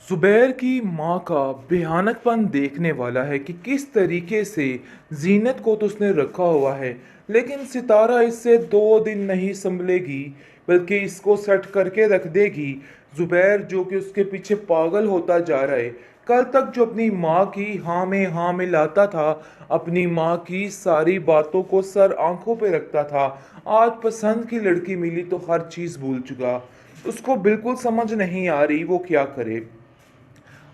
ज़ुबैर की माँ का भयानकपन देखने वाला है कि किस तरीके से ज़ीनत को तो उसने रखा हुआ है, लेकिन सितारा इससे 2 दिन नहीं संभलेगी, बल्कि इसको सेट करके रख देगी। ज़ुबैर जो कि उसके पीछे पागल होता जा रहा है। कल तक जो अपनी माँ की हाँ में लाता था, अपनी माँ की सारी बातों को सर आंखों पे रखता था, आज पसंद की लड़की मिली तो हर चीज़ भूल चुका। उसको बिल्कुल समझ नहीं आ रही वो क्या करे।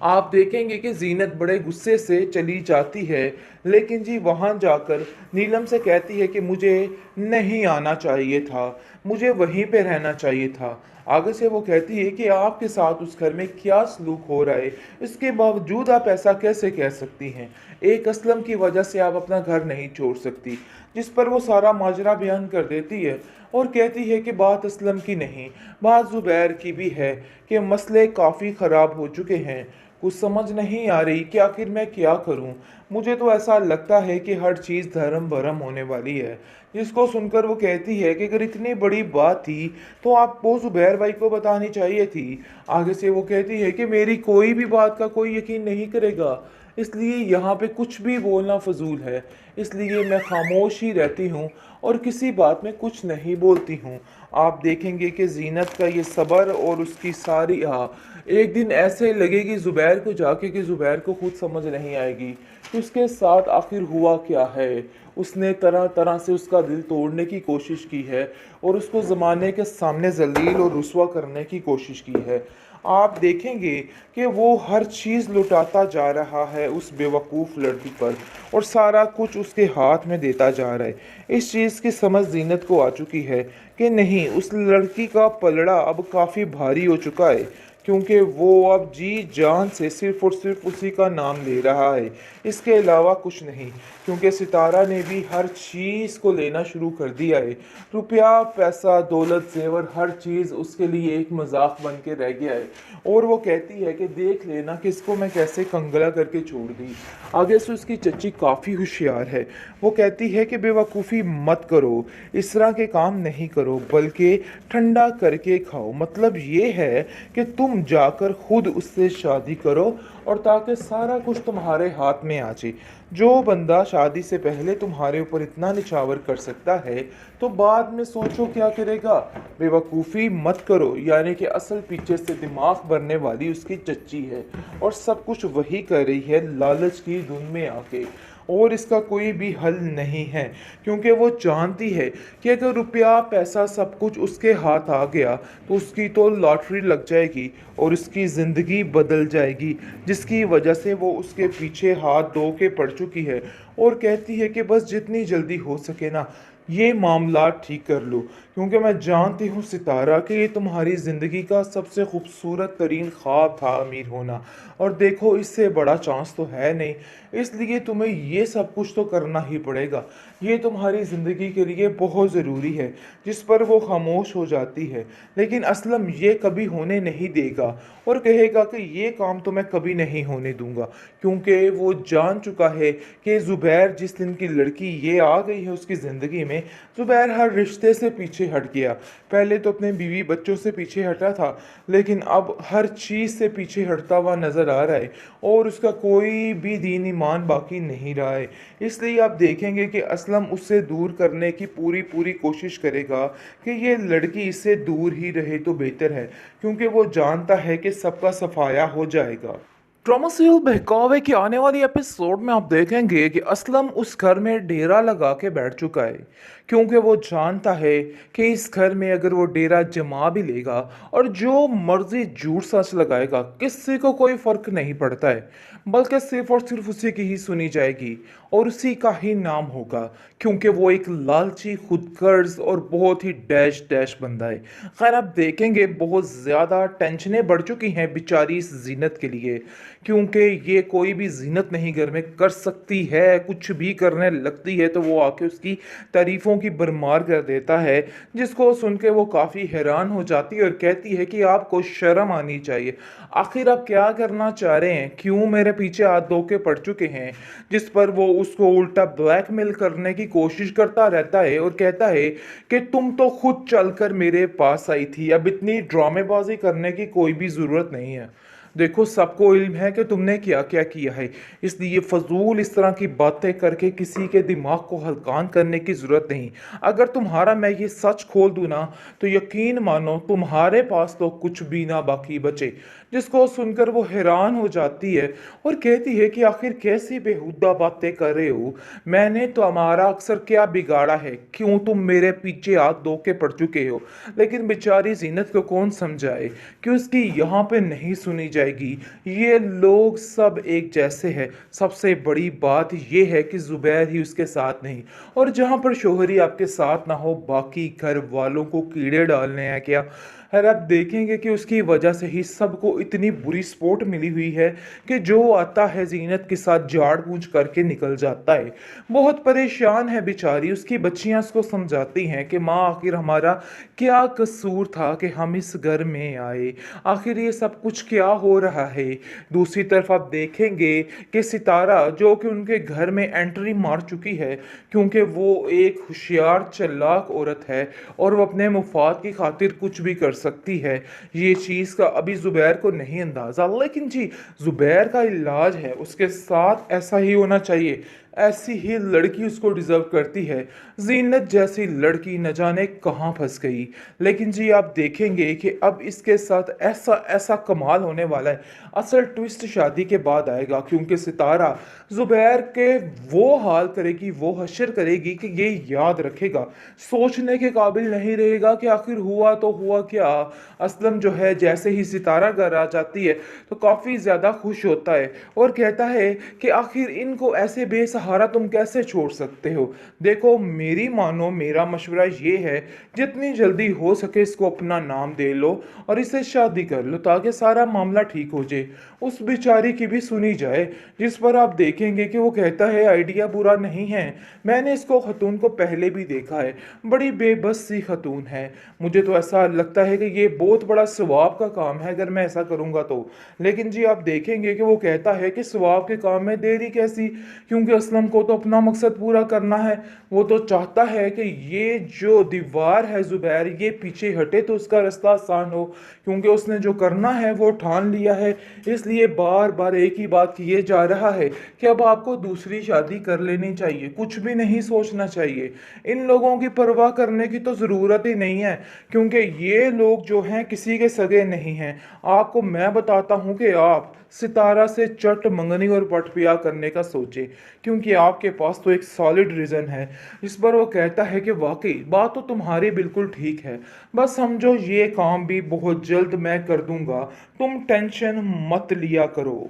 आप देखेंगे कि ज़ीनत बड़े गुस्से से चली जाती है, लेकिन जी वहाँ जाकर नीलम से कहती है कि मुझे नहीं आना चाहिए था, मुझे वहीं पे रहना चाहिए था। आगे से वो कहती है कि आपके साथ उस घर में क्या सलूक हो रहा है, इसके बावजूद आप ऐसा कैसे कह सकती हैं। एक असलम की वजह से आप अपना घर नहीं छोड़ सकती। जिस पर वो सारा माजरा बयान कर देती है और कहती है कि बात असलम की नहीं, बात ज़ुबैर की भी है कि मसले काफ़ी ख़राब हो चुके हैं। कुछ समझ नहीं आ रही कि आखिर मैं क्या करूं। मुझे तो ऐसा लगता है कि हर चीज़ धर्म भरम होने वाली है। जिसको सुनकर वो कहती है कि अगर इतनी बड़ी बात थी तो आपको ज़ुबैर भाई को बतानी चाहिए थी। आगे से वो कहती है कि मेरी कोई भी बात का कोई यकीन नहीं करेगा, इसलिए यहाँ पे कुछ भी बोलना फजूल है। इसलिए मैं खामोश ही रहती हूँ और किसी बात में कुछ नहीं बोलती हूँ। आप देखेंगे कि ज़ीनत का ये सब्र और उसकी सारी एक दिन ऐसे लगेगी ज़ुबैर को जाके कि ज़ुबैर को खुद समझ नहीं आएगी कि उसके साथ आखिर हुआ क्या है। उसने तरह तरह से उसका दिल तोड़ने की कोशिश की है और उसको ज़माने के सामने जलील और रुस्वा करने की कोशिश की है। आप देखेंगे कि वो हर चीज़ लुटाता जा रहा है उस बेवकूफ़ लड़की पर और सारा कुछ उसके हाथ में देता जा रहा है। इस चीज़ की समझ ज़ीनत को आ चुकी है कि नहीं, उस लड़की का पलड़ा अब काफ़ी भारी हो चुका है, क्योंकि वो अब जी जान से सिर्फ और सिर्फ उसी का नाम ले रहा है, इसके अलावा कुछ नहीं। क्योंकि सितारा ने भी हर चीज़ को लेना शुरू कर दिया है। रुपया पैसा दौलत जेवर हर चीज़ उसके लिए एक मजाक बन के रह गया है। और वो कहती है कि देख लेना कि इसको मैं कैसे कंगला करके छोड़ दी। आगे से उसकी चच्ची काफ़ी होशियार है। वो कहती है कि बेवकूफ़ी मत करो, इस तरह के काम नहीं करो, बल्कि ठंडा करके खाओ। मतलब ये है कि तुम जाकर खुद उससे शादी करो और ताकि सारा कुछ तुम्हारे हाथ में आ जाए। जो बंदा शादी से पहले तुम्हारे ऊपर इतना निछावर कर सकता है, तो बाद में सोचो क्या करेगा। बेवकूफ़ी मत करो, यानी कि असल पीछे से दिमाग भरने वाली उसकी चच्ची है और सब कुछ वही कर रही है लालच की धुन में आके। और इसका कोई भी हल नहीं है, क्योंकि वो जानती है कि अगर रुपया पैसा सब कुछ उसके हाथ आ गया तो उसकी तो लॉटरी लग जाएगी और उसकी ज़िंदगी बदल जाएगी, जिसकी वजह से वो उसके पीछे हाथ धो के पड़ चुकी है। और कहती है कि बस जितनी जल्दी हो सके ना ये मामला ठीक कर लो, क्योंकि मैं जानती हूँ सितारा कि ये तुम्हारी ज़िंदगी का सबसे खूबसूरत तरीन ख्वाब था अमीर होना, और देखो इससे बड़ा चांस तो है नहीं। इसलिए तुम्हें ये सब कुछ तो करना ही पड़ेगा, ये तुम्हारी ज़िंदगी के लिए बहुत ज़रूरी है। जिस पर वो खामोश हो जाती है, लेकिन असलम ये कभी होने नहीं देगा और कहेगा कि ये काम तो मैं कभी नहीं होने दूंगा, क्योंकि वो जान चुका है कि ज़ुबैर जिस दिन की लड़की ये आ गई है उसकी ज़िंदगी में, ज़ुबैर हर रिश्ते से पीछे हट गया। पहले तो अपने बीवी बच्चों से पीछे हटा था, लेकिन अब हर चीज़ से पीछे हटता हुआ नज़र आ रहा है और उसका कोई भी दीन ईमान बाकी नहीं रहा है। इसलिए आप देखेंगे कि असलम उससे दूर करने की पूरी पूरी कोशिश करेगा कि ये लड़की इससे दूर ही रहे तो बेहतर है, क्योंकि वो जानता है कि सबका सफाया हो जाएगा। ड्रामा सीरियल बहकावे की आने वाली एपिसोड में आप देखेंगे कि असलम उस घर में डेरा लगा के बैठ चुका है, क्योंकि वो जानता है कि इस घर में अगर वो डेरा जमा भी लेगा और जो मर्जी झूठ सच लगाएगा, किसी को कोई फर्क नहीं पड़ता है, बल्कि सिर्फ और सिर्फ उसी की ही सुनी जाएगी और उसी का ही नाम होगा, क्योंकि वो एक लालची खुदगर्ज और बहुत ही डैश डैश बंदा है। खैर आप देखेंगे बहुत ज़्यादा टेंशनें बढ़ चुकी हैं बेचारी इस जीनत के लिए, क्योंकि ये कोई भी जीनत नहीं घर में कर सकती है। कुछ भी करने लगती है तो वो आके उसकी तारीफ़ों की भरमार कर देता है, जिसको सुन के वो काफ़ी हैरान हो जाती है और कहती है कि आपको शर्म आनी चाहिए। आखिर आप क्या करना चाह रहे हैं, क्यों मेरे पीछे हाथ धो के पड़ चुके हैं। जिस पर वो उसको उल्टा ब्लैकमेल करने की कोशिश करता रहता है और कहता है कि तुम तो खुद चलकर मेरे पास आई थी, अब इतनी ड्रामेबाजी करने की कोई भी ज़रूरत नहीं है। देखो सबको इल्म है कि तुमने क्या क्या किया है, इसलिए फजूल इस तरह की बातें करके किसी के दिमाग को हल्कान करने की ज़रूरत नहीं। अगर तुम्हारा मैं ये सच खोल दूँ ना, तो यकीन मानो तुम्हारे पास तो कुछ भी ना बाकी बचे। जिसको सुनकर वो हैरान हो जाती है और कहती है कि आखिर कैसी बेहुदा बातें कर रहे हो। मैंने तो हमारा अक्सर क्या बिगाड़ा है, क्यों तुम मेरे पीछे हाथ धो के पड़ चुके हो। लेकिन बेचारी जीनत को कौन समझाए कि उसकी यहाँ पे नहीं सुनी जाएगी। ये लोग सब एक जैसे हैं। सबसे बड़ी बात ये है कि जुबैर ही उसके साथ नहीं, और जहाँ पर शोहरी आपके साथ ना हो, बाकी घर वालों को कीड़े डालने हैं क्या। और आप देखेंगे कि उसकी वजह से ही सबको इतनी बुरी सपोर्ट मिली हुई है कि जो आता है जीनत के साथ झाड़ पूंछ करके निकल जाता है। बहुत परेशान है बेचारी, उसकी बच्चियां उसको समझाती हैं कि माँ आखिर हमारा क्या कसूर था कि हम इस घर में आए, आखिर ये सब कुछ क्या हो रहा है। दूसरी तरफ आप देखेंगे कि सितारा जो कि उनके घर में एंट्री मार चुकी है, क्योंकि वो एक होशियार चालाक औरत है और वो अपने मुफाद की खातिर कुछ भी कर सकती है। ये चीज़ का अभी ज़ुबैर को नहीं अंदाज़ा, लेकिन जी ज़ुबैर का इलाज है, उसके साथ ऐसा ही होना चाहिए। ऐसी ही लड़की उसको डिजर्व करती है। जीनत जैसी लड़की न जाने कहाँ फंस गई। लेकिन जी आप देखेंगे कि अब इसके साथ ऐसा ऐसा कमाल होने वाला है। असल ट्विस्ट शादी के बाद आएगा, क्योंकि सितारा जुबैर के वो हाल करेगी, वो हशर करेगी कि ये याद रखेगा, सोचने के काबिल नहीं रहेगा कि आखिर हुआ तो हुआ क्या। असलम जो है जैसे ही सितारा घर आ जाती है तो काफ़ी ज़्यादा खुश होता है और कहता है कि आखिर इनको ऐसे बेसहारा तुम कैसे छोड़ सकते हो। देखो मेरी मानो, मेरा मशवरा ये है, जितनी जल्दी हो सके इसको अपना नाम दे लो और इसे शादी कर लो, ताकि सारा मामला ठीक हो जाए। उस बेचारी की भी सुनी जाए, जिस पर आप देखेंगे कि वो कहता है आइडिया बुरा नहीं है, मैंने इसको खतून को पहले भी देखा है, बड़ी बेबस सी खतून है, मुझे तो ऐसा लगता है कि ये बहुत बड़ा सवाब का काम है अगर मैं ऐसा करूँगा तो। लेकिन जी आप देखेंगे कि वो कहता है कि सवाब के काम में देरी कैसी, क्योंकि असलम को तो अपना मकसद पूरा करना है। वो तो चाहता है कि ये जो दीवार है जुबैर, ये पीछे हटे तो उसका रास्ता आसान हो, क्योंकि उसने जो करना है वो ठान लिया है। इसलिए बार बार एक ही बात किए जा रहा है कि अब आपको दूसरी शादी कर लेनी चाहिए, कुछ भी नहीं सोचना चाहिए। इन लोगों की परवाह करने की तो ज़रूरत ही नहीं है, क्योंकि ये लोग जो हैं किसी के सगे नहीं हैं। आपको मैं बताता हूँ कि आप सितारा से चट मंगनी और पट ब्याह करने का सोचे, क्योंकि आपके पास तो एक सॉलिड रीज़न है। इस पर वो कहता है कि वाकई बात तो तुम्हारी बिल्कुल ठीक है, बस समझो ये काम भी बहुत जल्द मैं कर दूंगा, तुम टेंशन मत लिया करो।